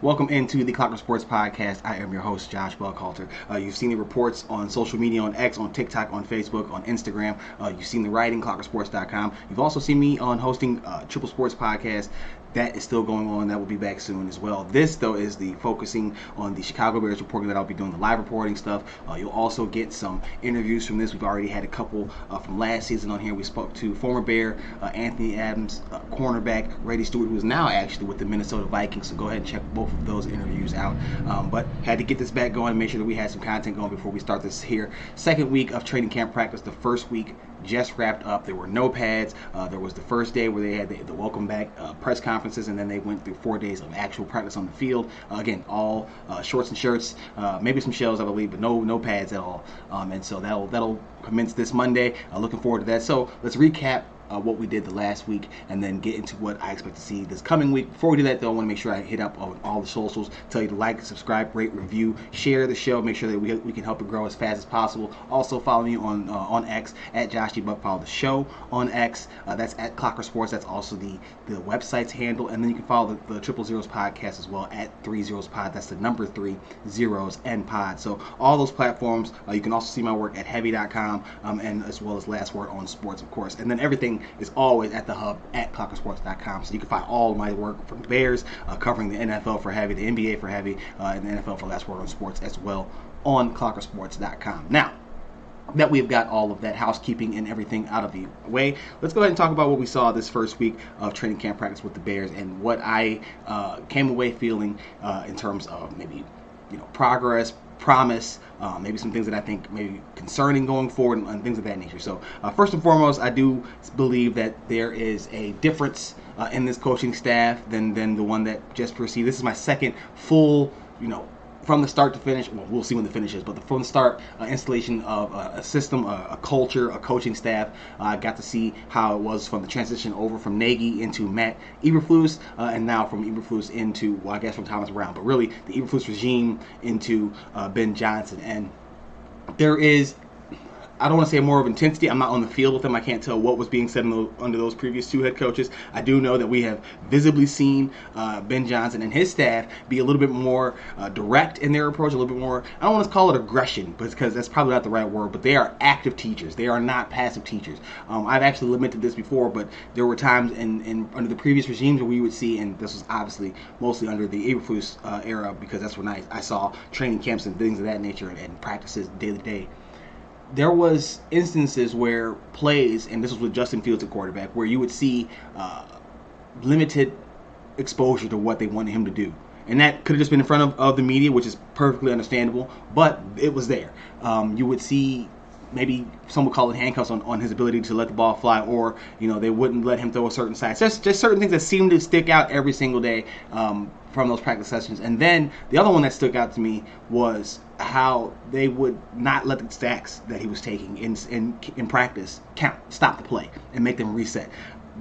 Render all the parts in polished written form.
Welcome into the Clocker Sports Podcast. I am your host, Josh Buckhalter. You've seen the reports on social media, on X, on TikTok, on Facebook, on Instagram. You've seen the writing, clockersports.com. You've also seen me on hosting Triple Sports Podcast. That is still going on. That will be back soon as well. This, though, is the focusing on the Chicago Bears reporting that I'll be doing the live reporting stuff. You'll also get some interviews from this. We've already had a couple from last season on here. We spoke to former Bear Anthony Adams, cornerback Brady Stewart, who is now actually with the Minnesota Vikings. So go ahead and check both of those interviews out. But had to get this back going and make sure that we had some content going before we start this here. Second week of training camp practice. The first week just wrapped up. There were no pads. There was the first day where they had the welcome back press conferences, and then they went through 4 days of actual practice on the field. Again, all shorts and shirts, maybe some shells, I believe, but no pads at all. And so that'll commence this Monday. Looking forward to that. So let's recap what we did the last week and then get into what I expect to see this coming week. Before we do that, though, I want to make sure I hit up on all the socials, tell you to like, subscribe, rate, review, share the show, make sure that we can help it grow as fast as possible. Also follow me on X at Josh G. Buck. Follow the show on X. That's at Clocker Sports. That's also the website's handle. And then you can follow the Triple Zeros podcast as well at 3 Zeros Pod. That's the number 3 Zeros and Pod. So all those platforms. You can also see my work at heavy.com and as well as Last Word on Sports, of course. And then everything is always at the hub at clockersports.com. So you can find all of my work from the Bears, covering the NFL for Heavy, the NBA for Heavy, and the NFL for Last Word on Sports as well on clockersports.com. Now that we've got all of that housekeeping and everything out of the way, let's go ahead and talk about what we saw this first week of training camp practice with the Bears and what I came away feeling in terms of maybe progress, promise, maybe some things that I think may be concerning going forward and things of that nature. So first and foremost, I do believe that there is a difference in this coaching staff than the one that just preceded. This is my second full, from the start to finish, well, we'll see when the finish is, but from the start, installation of a system, a culture, a coaching staff. I got to see how it was from the transition over from Nagy into Matt Eberflus, and now from Eberflus into, well, I guess from Thomas Brown, but really the Eberflus regime into Ben Johnson. And there is, I don't want to say more of intensity. I'm not on the field with them. I can't tell what was being said under those previous two head coaches. I do know that we have visibly seen Ben Johnson and his staff be a little bit more direct in their approach, a little bit more, I don't want to call it aggression, because that's probably not the right word, but they are active teachers. They are not passive teachers. I've actually lamented this before, but there were times in under the previous regimes where we would see, and this was obviously mostly under the Eberflus era, because that's when I saw training camps and things of that nature and practices day to day. There was instances where plays, and this was with Justin Fields at quarterback, where you would see limited exposure to what they wanted him to do. And that could have just been in front of the media, which is perfectly understandable, but it was there. You would see, maybe some would call it handcuffs on his ability to let the ball fly, or they wouldn't let him throw a certain side. Just certain things that seem to stick out every single day from those practice sessions. And then the other one that stuck out to me was how they would not let the sacks that he was taking in practice stop the play and make them reset.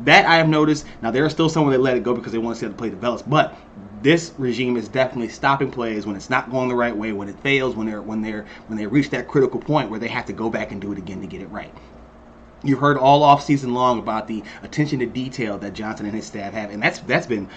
That I have noticed. Now there are still some where they let it go because they want to see how the play develops, but this regime is definitely stopping plays when it's not going the right way, when it fails, when they reach that critical point where they have to go back and do it again to get it right. You've heard all off season long about the attention to detail that Johnson and his staff have, and that's been,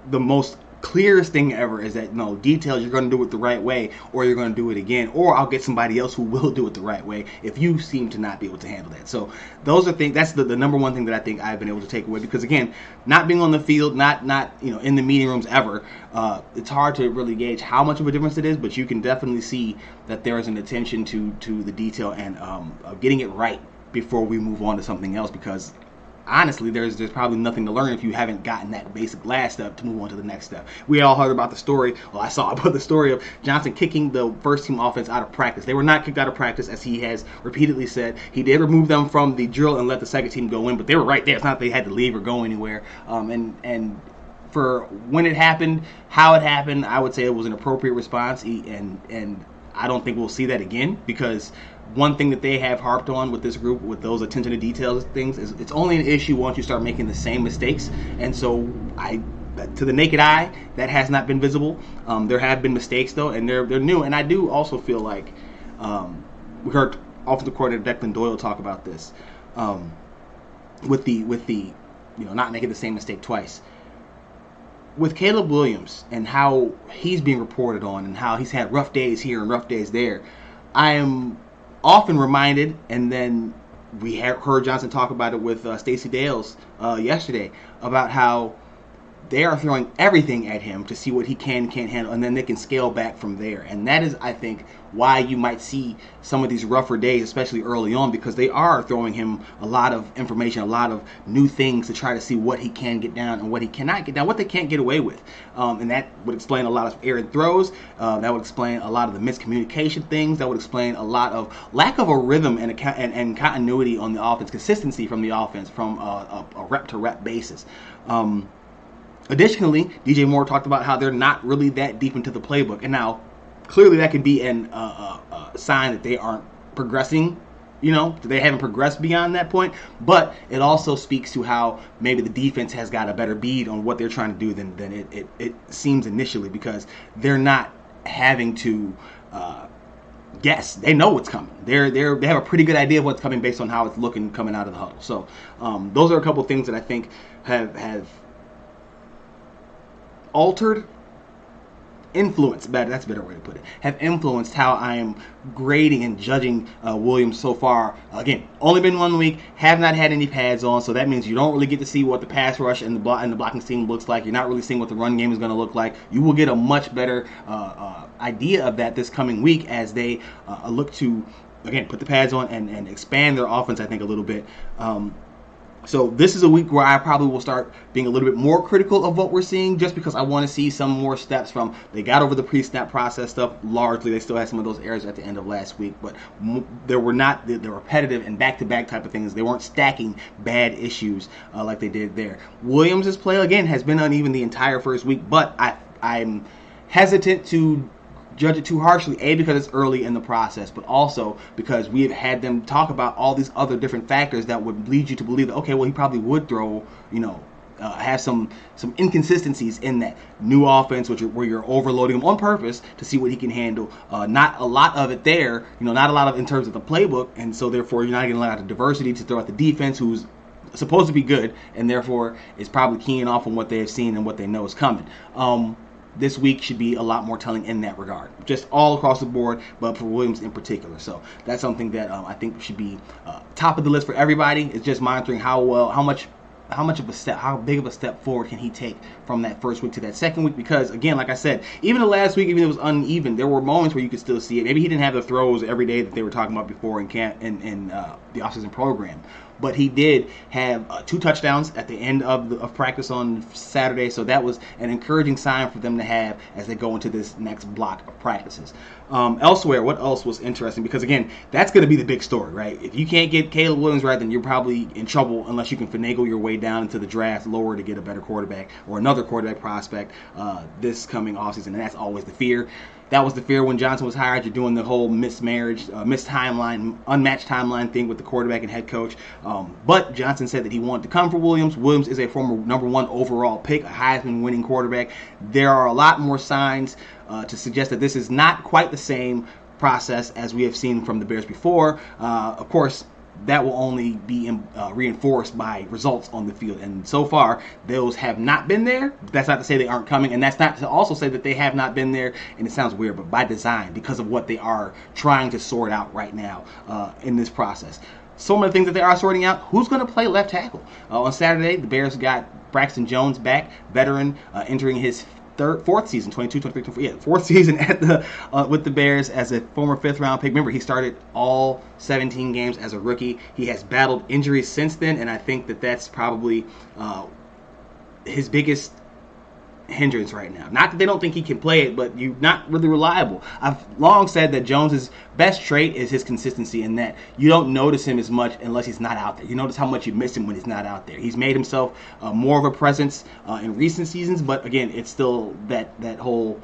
the most clearest thing ever is that details, you're going to do it the right way, or you're going to do it again, or I'll get somebody else who will do it the right way if you seem to not be able to handle that. So those are things, that's the number one thing that I think I've been able to take away, because again, not being on the field, not in the meeting rooms ever, it's hard to really gauge how much of a difference it is, but you can definitely see that there is an attention to the detail and getting it right before we move on to something else, because honestly, there's probably nothing to learn if you haven't gotten that basic last step to move on to the next step. We all heard about the story, well, I saw about the story of Johnson kicking the first team offense out of practice. They were not kicked out of practice, as he has repeatedly said. He did remove them from the drill and let the second team go in, but they were right there. It's not that they had to leave or go anywhere. And for when it happened, how it happened, I would say it was an appropriate response, and I don't think we'll see that again, because one thing that they have harped on with this group, with those attention to details things, is it's only an issue once you start making the same mistakes. And so to the naked eye, that has not been visible. There have been mistakes though, and they're new. And I do also feel like we heard offensive coordinator Declan Doyle talk about this with the not making the same mistake twice. with Caleb Williams and how he's being reported on and how he's had rough days here and rough days there, I am often reminded, and then we heard Johnson talk about it with Stacey Dales yesterday, about how they are throwing everything at him to see what he can't handle, and then they can scale back from there. And that is, I think, why you might see some of these rougher days, especially early on, because they are throwing him a lot of information, a lot of new things to try to see what he can get down and what he cannot get down, what they can't get away with. And that would explain a lot of errant throws. That would explain a lot of the miscommunication things. That would explain a lot of lack of a rhythm and continuity on the offense, consistency from the offense from a rep-to-rep basis. Additionally, DJ Moore talked about how they're not really that deep into the playbook. And now, clearly that could be a sign that they aren't progressing, that they haven't progressed beyond that point. But it also speaks to how maybe the defense has got a better bead on what they're trying to do than it seems initially, because they're not having to guess. They know what's coming. They have a pretty good idea of what's coming based on how it's looking coming out of the huddle. So those are a couple of things that I think have influenced, that's a better way to put it, have influenced how I am grading and judging Williams so far. Again, only been 1 week, have not had any pads on, so that means you don't really get to see what the pass rush and the blocking scheme looks like. You're not really seeing what the run game is going to look like. You will get a much better idea of that this coming week as they look to, again, put the pads on and expand their offense, I think, a little bit. So this is a week where I probably will start being a little bit more critical of what we're seeing, just because I want to see some more steps from, they got over the pre-snap process stuff largely. They still had some of those errors at the end of last week, but there were not the repetitive and back-to-back type of things. They weren't stacking bad issues like they did there. Williams' play, again, has been uneven the entire first week, but I'm hesitant to judge it too harshly, because it's early in the process, but also because we have had them talk about all these other different factors that would lead you to believe that, okay, well, he probably would throw, have some inconsistencies in that new offense, where you're overloading him on purpose to see what he can handle. Not a lot of it there, not a lot of in terms of the playbook, and so therefore you're not getting a lot of diversity to throw at the defense, who's supposed to be good, and therefore is probably keying off on what they have seen and what they know is coming. This week should be a lot more telling in that regard, just all across the board, but for Williams in particular. So that's something that I think should be top of the list for everybody. It's just monitoring how big of a step forward can he take from that first week to that second week, because again, like I said, even the last week, even though it was uneven, there were moments where you could still see it. Maybe he didn't have the throws every day that they were talking about before in camp in the offseason program, but he did have 2 touchdowns at the end of practice on Saturday, so that was an encouraging sign for them to have as they go into this next block of practices. Elsewhere, what else was interesting? Because again, that's going to be the big story, right? If you can't get Caleb Williams right, then you're probably in trouble unless you can finagle your way down into the draft lower to get a better quarterback or another quarterback prospect this coming offseason, and that's always the fear. That was the fear when Johnson was hired. You're doing the whole mismarriage, unmatched timeline thing with the quarterback and head coach. But Johnson said that he wanted to come for Williams. Williams is a former number 1 overall pick, a Heisman-winning quarterback. There are a lot more signs to suggest that this is not quite the same process as we have seen from the Bears before. Of course, that will only be reinforced by results on the field. And so far, those have not been there. That's not to say they aren't coming. And that's not to also say that they have not been there, and it sounds weird, but by design, because of what they are trying to sort out right now in this process. Some of the things that they are sorting out, who's going to play left tackle? On Saturday, the Bears got Braxton Jones back, veteran, entering his fourth season, 22, 23, 24, fourth season at with the Bears as a former 5th-round pick. Remember, he started all 17 games as a rookie. He has battled injuries since then, and I think that that's probably his biggest hindrance right now. Not that they don't think he can play it, but you're not really reliable. I've long said that Jones's best trait is his consistency, in that you don't notice him as much unless he's not out there. You notice how much you miss him when he's not out there. He's made himself more of a presence in recent seasons, but again, it's still that whole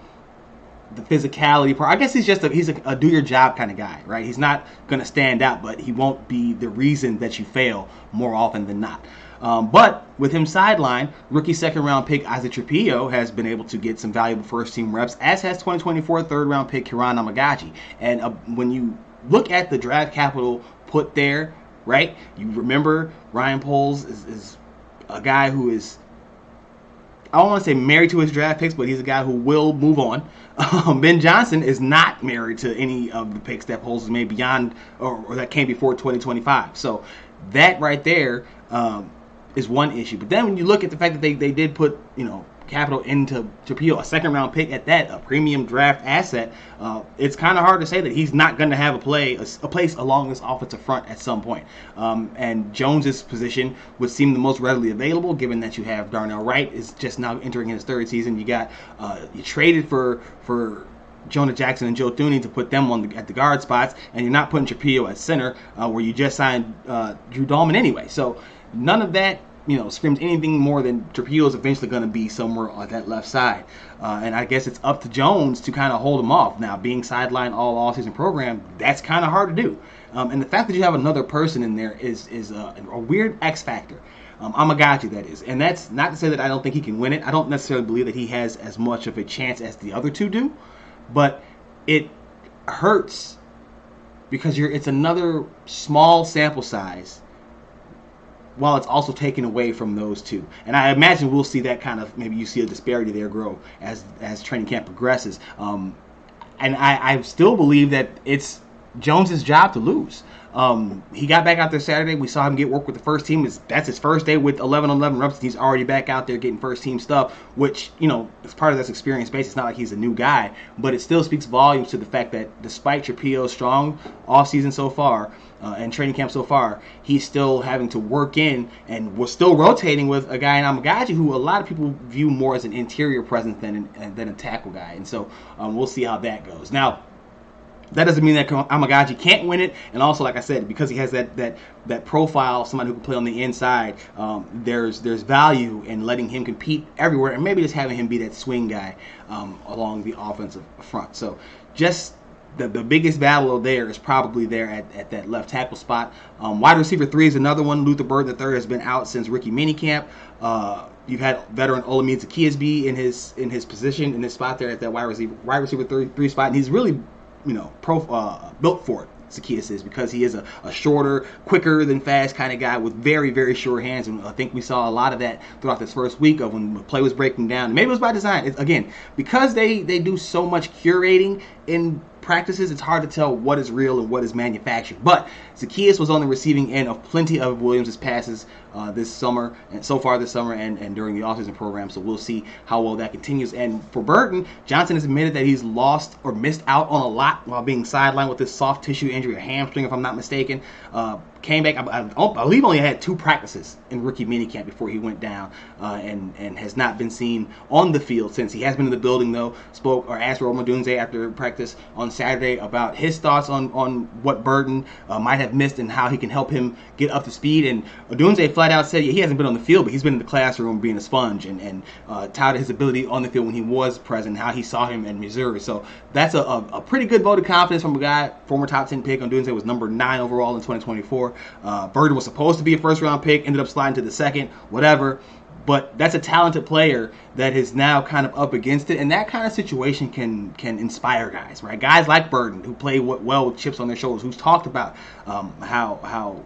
the physicality part. I guess he's a do your job kind of guy, right? He's not going to stand out, but he won't be the reason that you fail more often than not. But with him sidelined, rookie 2nd-round pick Ozzy Trapilo has been able to get some valuable first-team reps, as has 2024 3rd-round pick Kiran Amegadjie. And when you look at the draft capital put there, right, you remember Ryan Poles is a guy who is I don't want to say married to his draft picks, but he's a guy who will move on. Ben Johnson is not married to any of the picks that Poles has made beyond or that came before 2025. So that right there is one issue. But then when you look at the fact that they did put, capital into Trapilo, a second-round pick at that, a premium draft asset, it's kind of hard to say that he's not going to have a place along this offensive front at some point. And Jones's position would seem the most readily available, given that you have Darnell Wright is just now entering his third season. You got you traded for Jonah Jackson and Joe Thuney to put them at the guard spots, and you're not putting Trapilo at center, where you just signed Drew Dahlman anyway. So none of that screams anything more than Trapilo is eventually going to be somewhere on that left side. And I guess it's up to Jones to kind of hold him off. Now, being sidelined all season program, that's kind of hard to do. And the fact that you have another person in there is a weird X factor. Amegadjie, that is. And that's not to say that I don't think he can win it. I don't necessarily believe that he has as much of a chance as the other two do. But it hurts because it's another small sample size, while it's also taken away from those two. And I imagine we'll see that kind of, maybe you see a disparity there grow as training camp progresses. And I still believe that it's Jones's job to lose. He got back out there Saturday. We saw him get work with the first team. That's his first day with 11-on-11 reps. He's already back out there getting first team stuff, which, is part of this experience base. It's not like he's a new guy, but it still speaks volumes to the fact that despite Trapilo's strong offseason so far, and training camp so far, he's still having to work in, and we're still rotating with a guy in Amegadjie who a lot of people view more as an interior presence than a tackle guy. And so we'll see how that goes. Now, that doesn't mean that Amegadjie can't win it. And also, like I said, because he has that profile of somebody who can play on the inside, there's value in letting him compete everywhere, and maybe just having him be that swing guy along the offensive front. So just the biggest battle there is probably there at that left tackle spot. Wide receiver 3 is another one. Luther Burden III has been out since rookie minicamp. You've had veteran Olamide Zaccheaus be in his position, in his spot there at that wide receiver 3 spot, and he's really built for it. Zaccheaus is, because he is a shorter, quicker than fast kind of guy with very, very sure hands. And I think we saw a lot of that throughout this first week of when the play was breaking down. And maybe it was by design. Again, because they do so much curating in practices, it's hard to tell what is real and what is manufactured. But Zaccheaus was on the receiving end of plenty of Williams' passes this summer, and so far this summer and during the offseason program. So we'll see how well that continues. And for Burton, Johnson has admitted that he's lost or missed out on a lot while being sidelined with this soft tissue injury, a hamstring if I'm not mistaken. Came back, I believe only had 2 practices in rookie minicamp before he went down, and has not been seen on the field since. He has been in the building though. Spoke or asked Olamide Zaccheaus after practice on Saturday about his thoughts on what Burton might have missed and how he can help him get up to speed. And Zaccheaus flat out said he hasn't been on the field, but he's been in the classroom being a sponge, and touted his ability on the field when he was present, how he saw him in Missouri. So that's a pretty good vote of confidence from a guy, former top 10 pick. Zaccheaus was number 9 overall in 2024. Burton was supposed to be a first-round pick, ended up sliding to the second, whatever. But that's a talented player that is now kind of up against it, and that kind of situation can inspire guys, right? Guys like Burton, who play well with chips on their shoulders, who's talked about how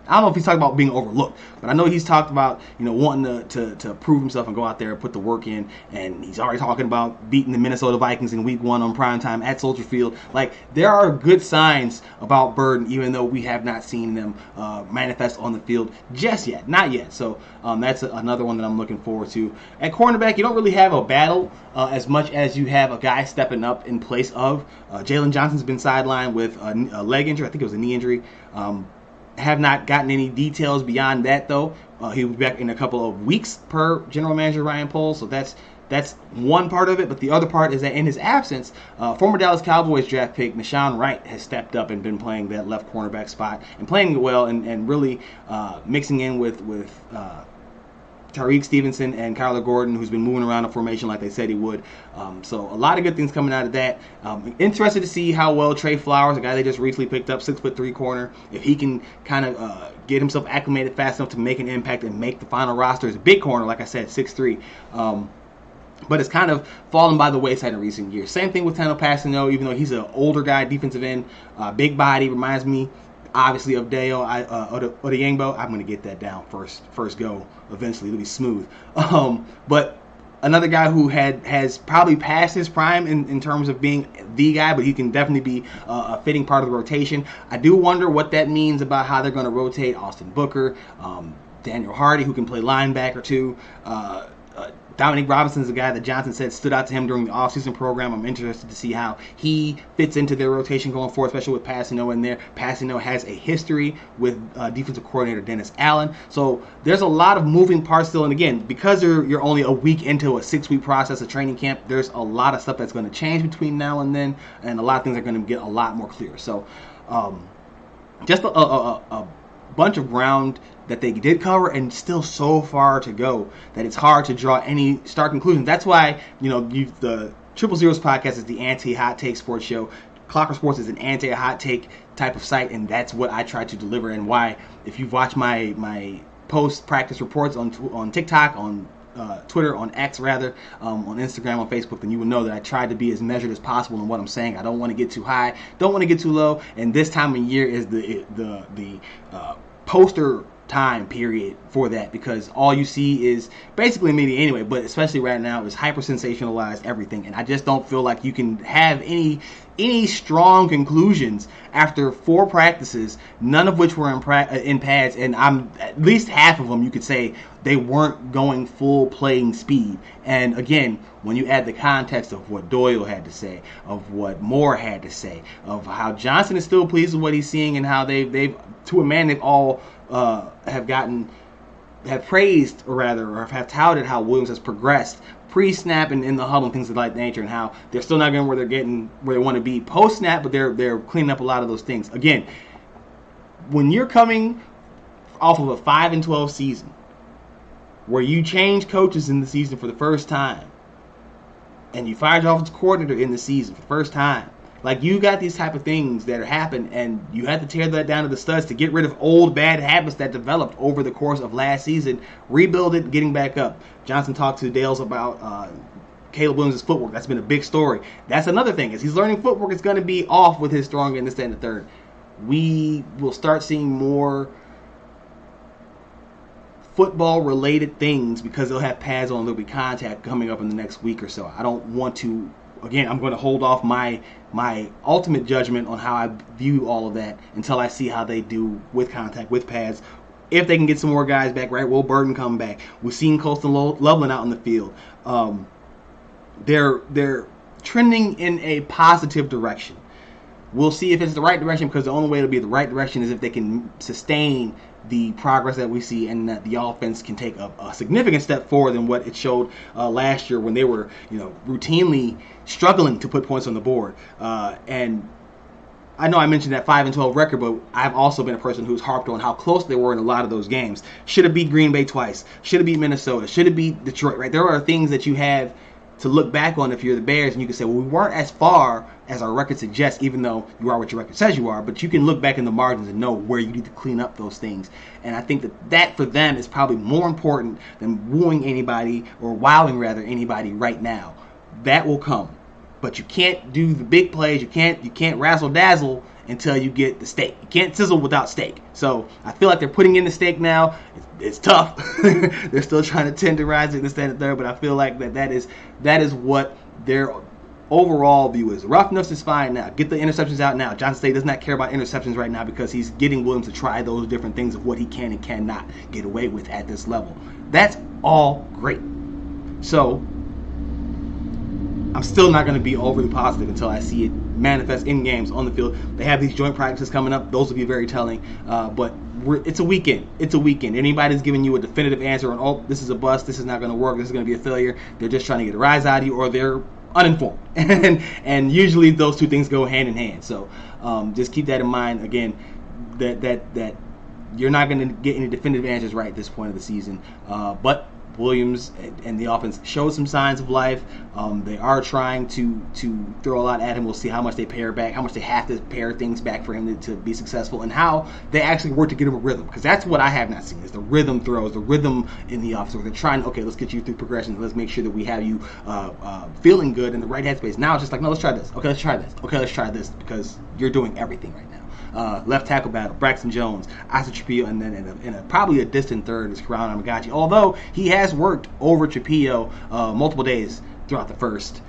I don't know if he's talking about being overlooked, but I know he's talked about wanting to prove himself and go out there and put the work in. And he's already talking about beating the Minnesota Vikings in Week 1 on primetime at Soldier Field. Like, there are good signs about Burden, even though we have not seen them manifest on the field just yet, not yet. So that's another one that I'm looking forward to. At cornerback, you don't really have a battle as much as you have a guy stepping up in place of. Jaylon Johnson's been sidelined with a leg injury. I think it was a knee injury. Have not gotten any details beyond that, though. He'll be back in a couple of weeks per general manager Ryan Poles. So that's one part of it. But the other part is that in his absence, former Dallas Cowboys draft pick Nahshon Wright has stepped up and been playing that left cornerback spot and playing well and really mixing in with Tariq Stevenson and Kyler Gordon, who's been moving around the formation like they said he would. So a lot of good things coming out of that. Interested to see how well Trey Flowers, a guy they just recently picked up, 6'3" corner, if he can kind of get himself acclimated fast enough to make an impact and make the final roster. He's a big corner, like I said, 6'3". But it's kind of fallen by the wayside in recent years. Same thing with Tano Passano, even though he's an older guy, defensive end, big body, reminds me Obviously, of Deo, Odeyingbo, I'm going to get that down first go. Eventually, it'll be smooth. But another guy who has probably passed his prime in terms of being the guy, but he can definitely be a fitting part of the rotation. I do wonder what that means about how they're going to rotate Austin Booker, Daniel Hardy, who can play linebacker too. Dominique Robinson is a guy that Johnson said stood out to him during the offseason program. I'm interested to see how he fits into their rotation going forward, especially with Passino in there. Passino has a history with defensive coordinator Dennis Allen. So there's a lot of moving parts still. And again, because you're only a week into a 6-week process of training camp, there's a lot of stuff that's going to change between now and then. And a lot of things are going to get a lot more clear. So just a bunch of ground that they did cover, and still so far to go that it's hard to draw any stark conclusions. That's why, the Triple Zeros podcast is the anti-hot take sports show. Clocker Sports is an anti-hot take type of site, and that's what I try to deliver. And why, if you've watched my post-practice reports on TikTok, on Twitter, on X rather, on Instagram, on Facebook, then you will know that I tried to be as measured as possible in what I'm saying. I don't want to get too high, don't want to get too low, and this time of year is the poster time period for that, because all you see is basically media anyway, but especially right now is hyper sensationalized everything, and I just don't feel like you can have any strong conclusions after 4 practices, none of which were in pads, and I'm at least half of them you could say they weren't going full playing speed. And again, when you add the context of what Doyle had to say, of what Moore had to say, of how Johnson is still pleased with what he's seeing, and how they've to a man they've all have praised, or have touted how Williams has progressed pre-snap and in the huddle and things of that nature, and how they're still not getting where they want to be post-snap, but they're cleaning up a lot of those things. Again, when you're coming off of a 5-12 season, where you change coaches in the season for the first time, and you fired your offensive coordinator in the season for the first time, like, you got these type of things that happen, and you had to tear that down to the studs to get rid of old bad habits that developed over the course of last season, rebuild it, getting back up. Johnson talked to Dales about Caleb Williams' footwork. That's been a big story. That's another thing, is he's learning footwork. It's going to be off with his strong and this, that, and the third. We will start seeing more football-related things because they'll have pads on, there'll be contact coming up in the next week or so. I don't want to, again, I'm going to hold off my ultimate judgment on how I view all of that until I see how they do with contact, with pads. If they can get some more guys back, right? Will Burton come back? We've seen Colston Loveland out in the field. They're trending in a positive direction. We'll see if it's the right direction, because the only way it'll be the right direction is if they can sustain the progress that we see, and that the offense can take a significant step forward than what it showed last year when they were, routinely struggling to put points on the board. And I know I mentioned that 5-12 record, but I've also been a person who's harped on how close they were in a lot of those games. Should have beat Green Bay twice. Should have beat Minnesota. Should have beat Detroit, right? There are things that you have to look back on if you're the Bears, and you can say, well, we weren't as far as our record suggests, even though you are what your record says you are, but you can look back in the margins and know where you need to clean up those things. And I think that for them is probably more important than wooing anybody, or wowing rather anybody right now. That will come. But you can't do the big plays, you can't razzle dazzle until you get the steak. You can't sizzle without steak. So I feel like they're putting in the steak now. It's tough. They're still trying to tenderize it, this, that, and the third, but I feel like that is what their overall view is. Roughness is fine now. Get the interceptions out now. Johnson State does not care about interceptions right now, because he's getting Williams to try those different things of what he can and cannot get away with at this level. That's all great. So I'm still not going to be overly positive until I see it manifest in games on the field. They have these joint practices coming up. Those will be very telling. But it's a weekend. It's a weekend. Anybody's giving you a definitive answer on, oh, this is a bust, this is not going to work, this is going to be a failure, they're just trying to get a rise out of you, or they're uninformed. And usually those two things go hand in hand. So just keep that in mind. Again, that you're not going to get any definitive answers right at this point of the season. But Williams and the offense showed some signs of life. They are trying to throw a lot at him. We'll see how much they pare back, how much they have to pare things back for him to be successful, and how they actually work to get him a rhythm. Because that's what I have not seen, is the rhythm throws, the rhythm in the offense, where they're trying, okay, let's get you through progressions. Let's make sure that we have you feeling good in the right headspace. Now it's just like, no, let's try this. Okay, let's try this. Okay, let's try this, because you're doing everything right now. left tackle battle, Braxton Jones, Ozzy Trapilo, and then in a probably a distant third is Kiran Amegadjie. Although he has worked over Trapilo multiple days throughout the first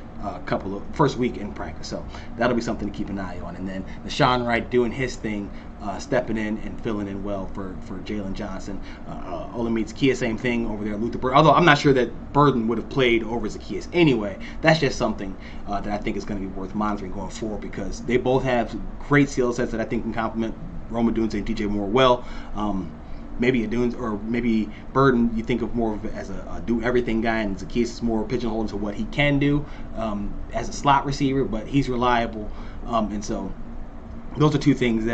week in practice, so that'll be something to keep an eye on. And then Nahshon Wright doing his thing, stepping in and filling in well for Jaylon Johnson. Olamide Zaccheaus, same thing over there. Luther Burden, although I'm not sure that Burden would have played over Zaccheaus anyway. That's just something that I think is going to be worth monitoring going forward, because they both have great skill sets that I think can complement Rome Odunze and DJ Moore well. Maybe Odunze or maybe Burden, you think of more of as a do-everything guy, and Zaccheaus is more pigeonholed into what he can do as a slot receiver, but he's reliable, and so those are two players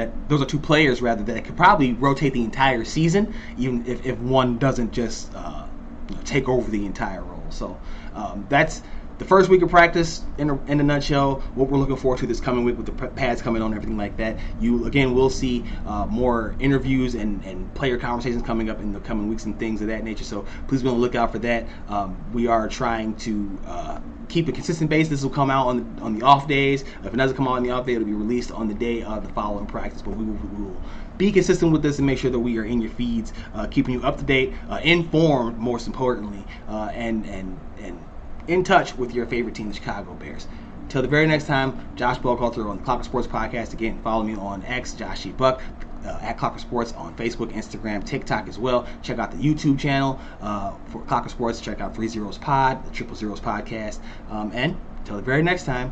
that could probably rotate the entire season, even if one doesn't just take over the entire role. So that's the first week of practice in a nutshell. What we're looking forward to this coming week with the pads coming on and everything like that. You again will see more interviews and player conversations coming up in the coming weeks and things of that nature. So please be on the lookout for that. We are trying to keep a consistent base. This will come out on the off days. If it doesn't come out on the off day, it'll be released on the day of the following practice. But we will be consistent with this and make sure that we are in your feeds, keeping you up to date, informed, most importantly, and in touch with your favorite team, the Chicago Bears. Till the very next time, Josh Buckalter on the Clocker Sports Podcast. Again, follow me on X, Josh G. Buck, at Clocker Sports on Facebook, Instagram, TikTok as well. Check out the YouTube channel for Clocker Sports. Check out 3 Zeros Pod, the Triple Zeros Podcast. And till the very next time,